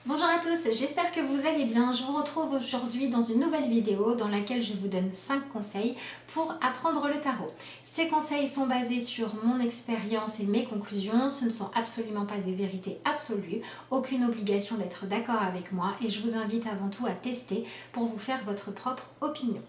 Bonjour à tous, j'espère que vous allez bien. Je vous retrouve aujourd'hui dans une nouvelle vidéo dans laquelle je vous donne 5 conseils pour apprendre le tarot. Ces conseils sont basés sur mon expérience et mes conclusions. Ce ne sont absolument pas des vérités absolues, aucune obligation d'être d'accord avec moi et je vous invite avant tout à tester pour vous faire votre propre opinion.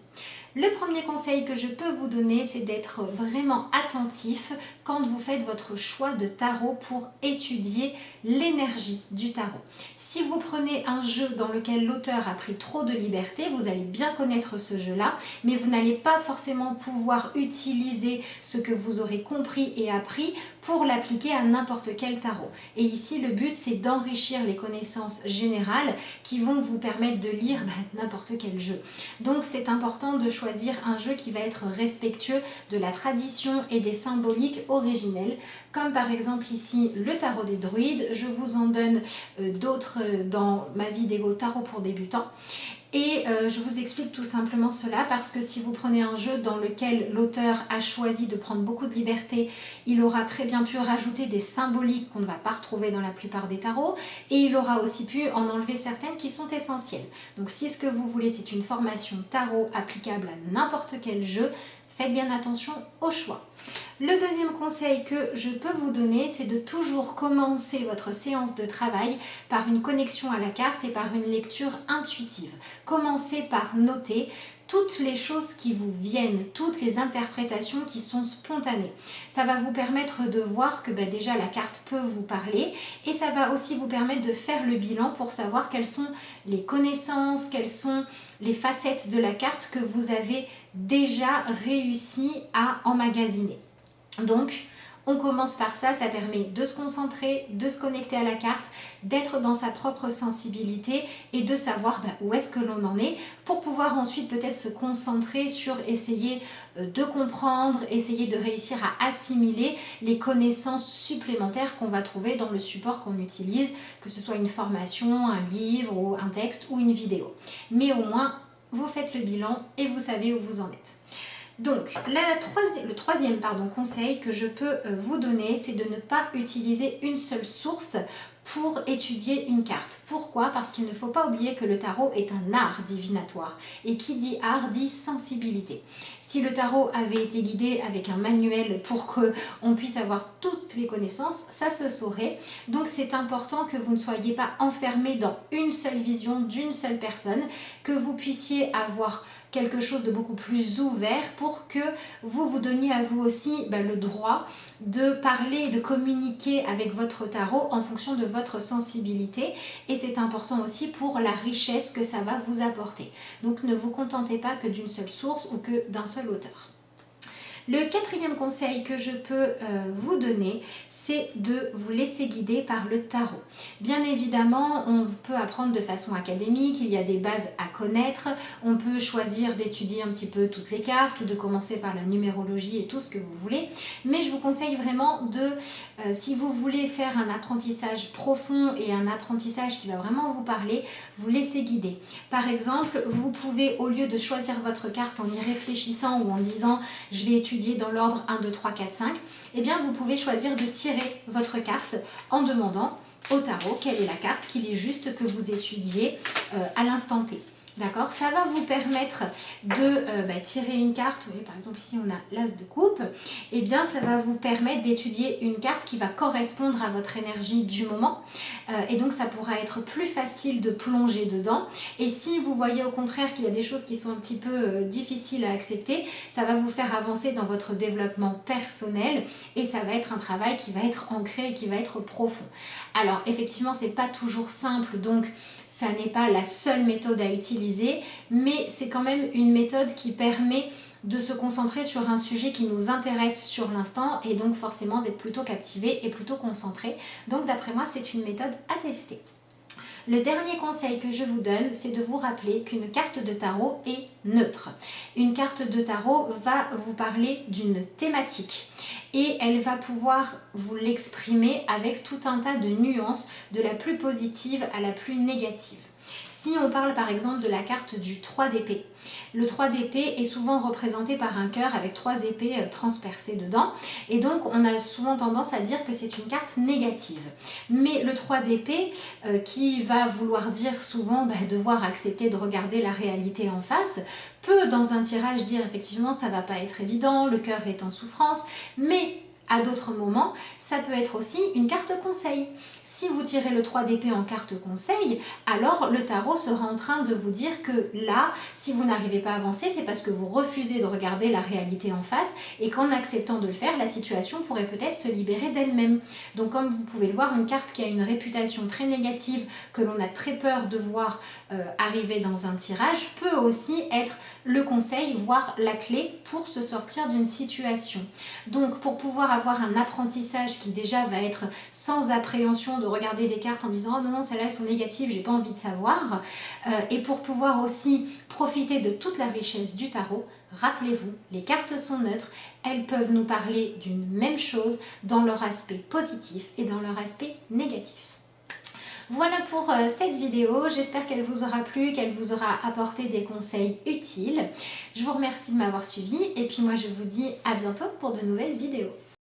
Le premier conseil que je peux vous donner, c'est d'être vraiment attentif quand vous faites votre choix de tarot pour étudier l'énergie du tarot. Si vous prenez un jeu dans lequel l'auteur a pris trop de liberté, vous allez bien connaître ce jeu-là, mais vous n'allez pas forcément pouvoir utiliser ce que vous aurez compris et appris pour l'appliquer à n'importe quel tarot. Et ici, le but, c'est d'enrichir les connaissances générales qui vont vous permettre de lire n'importe quel jeu. Donc, c'est important de choisir un jeu qui va être respectueux de la tradition et des symboliques originelles, comme par exemple ici le tarot des druides. Je vous en donne d'autres dans ma vidéo tarot pour débutants. Et je vous explique tout simplement cela parce que si vous prenez un jeu dans lequel l'auteur a choisi de prendre beaucoup de liberté, il aura très bien pu rajouter des symboliques qu'on ne va pas retrouver dans la plupart des tarots et il aura aussi pu en enlever certaines qui sont essentielles. Donc si ce que vous voulez c'est une formation tarot applicable à n'importe quel jeu, faites bien attention au choix. Le deuxième conseil que je peux vous donner, c'est de toujours commencer votre séance de travail par une connexion à la carte et par une lecture intuitive. Commencez par noter toutes les choses qui vous viennent, toutes les interprétations qui sont spontanées. Ça va vous permettre de voir que déjà la carte peut vous parler et ça va aussi vous permettre de faire le bilan pour savoir quelles sont les connaissances, quelles sont les facettes de la carte que vous avez déjà réussi à emmagasiner. Donc, on commence par ça, ça permet de se concentrer, de se connecter à la carte, d'être dans sa propre sensibilité et de savoir où est-ce que l'on en est pour pouvoir ensuite peut-être se concentrer sur essayer de comprendre, essayer de réussir à assimiler les connaissances supplémentaires qu'on va trouver dans le support qu'on utilise, que ce soit une formation, un livre ou un texte ou une vidéo. Mais au moins, vous faites le bilan et vous savez où vous en êtes. Donc, le troisième conseil que je peux vous donner, c'est de ne pas utiliser une seule source pour étudier une carte. Pourquoi? Parce qu'il ne faut pas oublier que le tarot est un art divinatoire. Et qui dit art dit sensibilité. Si le tarot avait été guidé avec un manuel pour qu'on puisse avoir toutes les connaissances, ça se saurait. Donc c'est important que vous ne soyez pas enfermé dans une seule vision d'une seule personne, que vous puissiez avoir quelque chose de beaucoup plus ouvert pour que vous vous donniez à vous aussi le droit de parler et de communiquer avec votre tarot en fonction de votre sensibilité et c'est important aussi pour la richesse que ça va vous apporter. Donc ne vous contentez pas que d'une seule source ou que d'un seul auteur. Le quatrième conseil que je peux vous donner, c'est de vous laisser guider par le tarot. Bien évidemment, on peut apprendre de façon académique, il y a des bases à connaître, on peut choisir d'étudier un petit peu toutes les cartes ou de commencer par la numérologie et tout ce que vous voulez, mais je vous conseille vraiment si vous voulez faire un apprentissage profond et un apprentissage qui va vraiment vous parler, vous laissez guider. Par exemple, vous pouvez, au lieu de choisir votre carte en y réfléchissant ou en disant « je vais étudier dans l'ordre 1, 2, 3, 4, 5 », eh bien vous pouvez choisir de tirer votre carte en demandant au tarot quelle est la carte qu'il est juste que vous étudiez à l'instant T. D'accord? Ça va vous permettre de tirer une carte. Vous voyez, par exemple, ici, on a l'as de coupe. Eh bien, ça va vous permettre d'étudier une carte qui va correspondre à votre énergie du moment. Et donc, ça pourra être plus facile de plonger dedans. Et si vous voyez au contraire qu'il y a des choses qui sont un petit peu difficiles à accepter, ça va vous faire avancer dans votre développement personnel. Et ça va être un travail qui va être ancré et qui va être profond. Alors, effectivement, c'est pas toujours simple. Donc, ça n'est pas la seule méthode à utiliser, mais c'est quand même une méthode qui permet de se concentrer sur un sujet qui nous intéresse sur l'instant et donc forcément d'être plutôt captivé et plutôt concentré. Donc d'après moi, c'est une méthode à tester. Le dernier conseil que je vous donne, c'est de vous rappeler qu'une carte de tarot est neutre. Une carte de tarot va vous parler d'une thématique et elle va pouvoir vous l'exprimer avec tout un tas de nuances, de la plus positive à la plus négative. Si on parle par exemple de la carte du 3 d'épée, le 3 d'épée est souvent représenté par un cœur avec 3 épées transpercées dedans, et donc on a souvent tendance à dire que c'est une carte négative. Mais le 3 d'épée, qui va vouloir dire souvent devoir accepter de regarder la réalité en face, peut dans un tirage dire effectivement ça va pas être évident, le cœur est en souffrance, mais à d'autres moments, ça peut être aussi une carte conseil. Si vous tirez le 3 d'épée en carte conseil, alors le tarot sera en train de vous dire que là, si vous n'arrivez pas à avancer, c'est parce que vous refusez de regarder la réalité en face et qu'en acceptant de le faire, la situation pourrait peut-être se libérer d'elle-même. Donc comme vous pouvez le voir, une carte qui a une réputation très négative, que l'on a très peur de voir arriver dans un tirage, peut aussi être le conseil, voire la clé pour se sortir d'une situation. Donc pour pouvoir avoir un apprentissage qui déjà va être sans appréhension de regarder des cartes en disant « Oh non, non, celles-là elles sont négatives, j'ai pas envie de savoir » et pour pouvoir aussi profiter de toute la richesse du tarot, rappelez-vous, les cartes sont neutres, elles peuvent nous parler d'une même chose dans leur aspect positif et dans leur aspect négatif. Voilà pour cette vidéo, j'espère qu'elle vous aura plu, qu'elle vous aura apporté des conseils utiles. Je vous remercie de m'avoir suivi et puis moi je vous dis à bientôt pour de nouvelles vidéos.